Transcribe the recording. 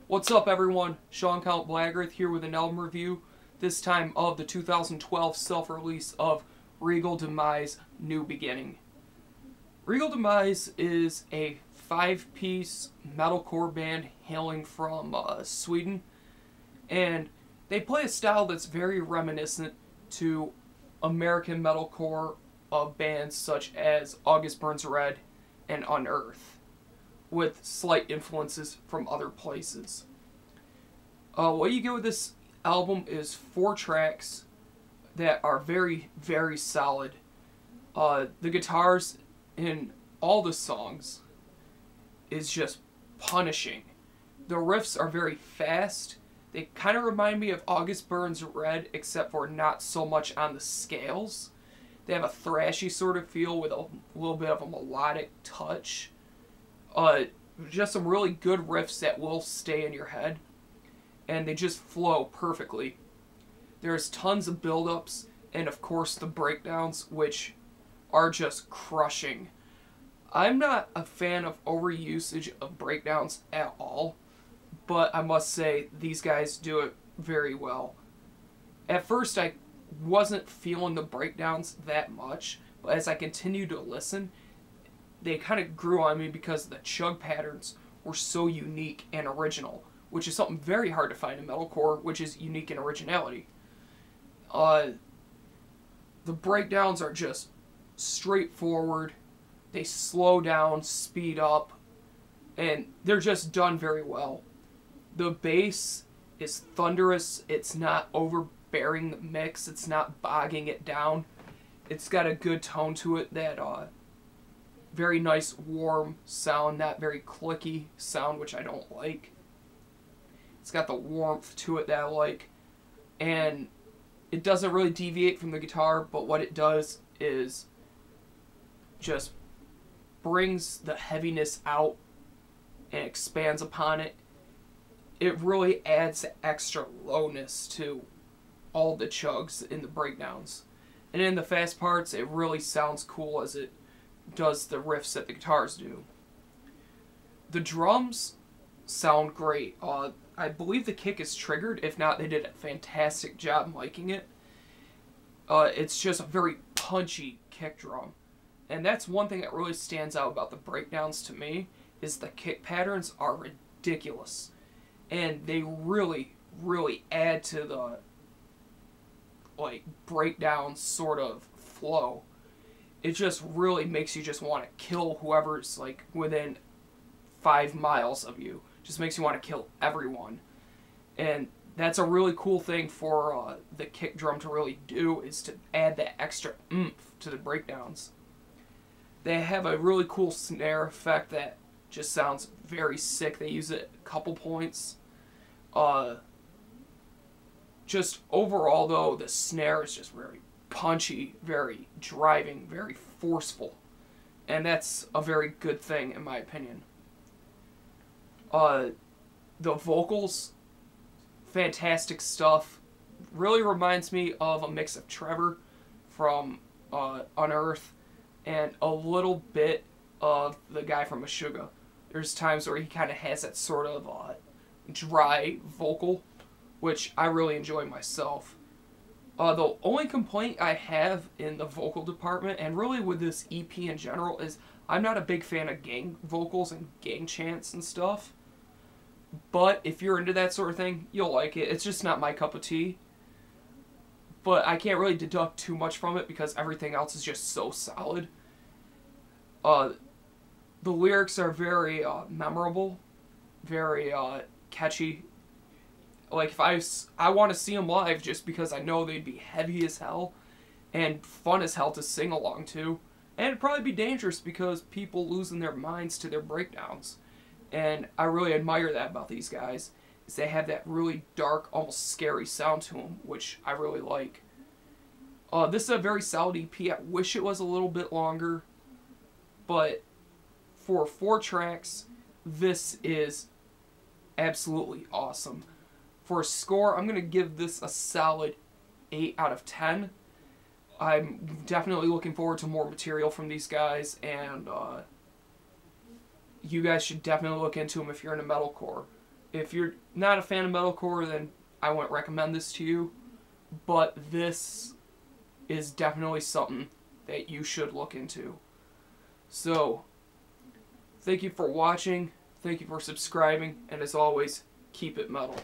What's up, everyone? Sean Count Blagrith here with an album review, this time of the 2012 self-release of Regal Demise, New Beginning. Regal Demise is a 5-piece metalcore band hailing from Sweden, and they play a style that's very reminiscent to American metalcore of bands such as August Burns Red and Unearth, with slight influences from other places. What you get with this album is 4 tracks that are very, very solid. The guitars in all the songs is just punishing. The riffs are very fast. They kind of remind me of August Burns Red, except for not so much on the scales. They have a thrashy sort of feel with a little bit of a melodic touch. Just some really good riffs that will stay in your head, and they just flow perfectly. There's tons of build-ups, and of course the breakdowns, which are just crushing. I'm not a fan of overusage of breakdowns at all, but I must say these guys do it very well. At first I wasn't feeling the breakdowns that much, but as I continued to listen, they kind of grew on me because the chug patterns were so unique and original, which is something very hard to find in metalcore, which is unique in originality. The breakdowns are just straightforward. They slow down, speed up, and they're just done very well. The bass is thunderous. It's not overbearing the mix. It's not bogging it down. It's got a good tone to it that very nice warm sound, not very clicky sound, which I don't like. It's got the warmth to it that I like, and it doesn't really deviate from the guitar, but what it does is just brings the heaviness out and expands upon it. It really adds extra lowness to all the chugs in the breakdowns. And in the fast parts, it really sounds cool as it does the riffs that the guitars do. The drums sound great. I believe the kick is triggered. If not, they did a fantastic job miking it. It's just a very punchy kick drum. And that's one thing that really stands out about the breakdowns to me, is the kick patterns are ridiculous. And they really, really add to the breakdown sort of flow. It just really makes you just want to kill whoever's within 5 miles of you. Just makes you want to kill everyone. And that's a really cool thing for the kick drum to really do, is to add that extra oomph to the breakdowns. They have a really cool snare effect that just sounds very sick. They use it at a couple points. Just overall though, the snare is just very punchy, very driving, very forceful. And that's a very good thing in my opinion. The vocals, fantastic stuff. Really reminds me of a mix of Trevor from Unearth and a little bit of the guy from Meshuggah. There's times where he kind of has that sort of dry vocal, which I really enjoy myself. The only complaint I have in the vocal department, and really with this EP in general, is I'm not a big fan of gang vocals and gang chants and stuff. But if you're into that sort of thing, you'll like it. It's just not my cup of tea. But I can't really deduct too much from it because everything else is just so solid. The lyrics are very memorable, very catchy. Like, if I want to see them live just because I know they'd be heavy as hell and fun as hell to sing along to. And it'd probably be dangerous because people losing their minds to their breakdowns. And I really admire that about these guys, is they have that really dark, almost scary sound to them, which I really like. This is a very solid EP. I wish it was a little bit longer, but for 4 tracks, this is absolutely awesome. For a score, I'm going to give this a solid 8 out of 10. I'm definitely looking forward to more material from these guys, and you guys should definitely look into them if you're into metalcore. If you're not a fan of metalcore, then I wouldn't recommend this to you. But this is definitely something that you should look into. So, thank you for watching, thank you for subscribing, and as always, keep it metal.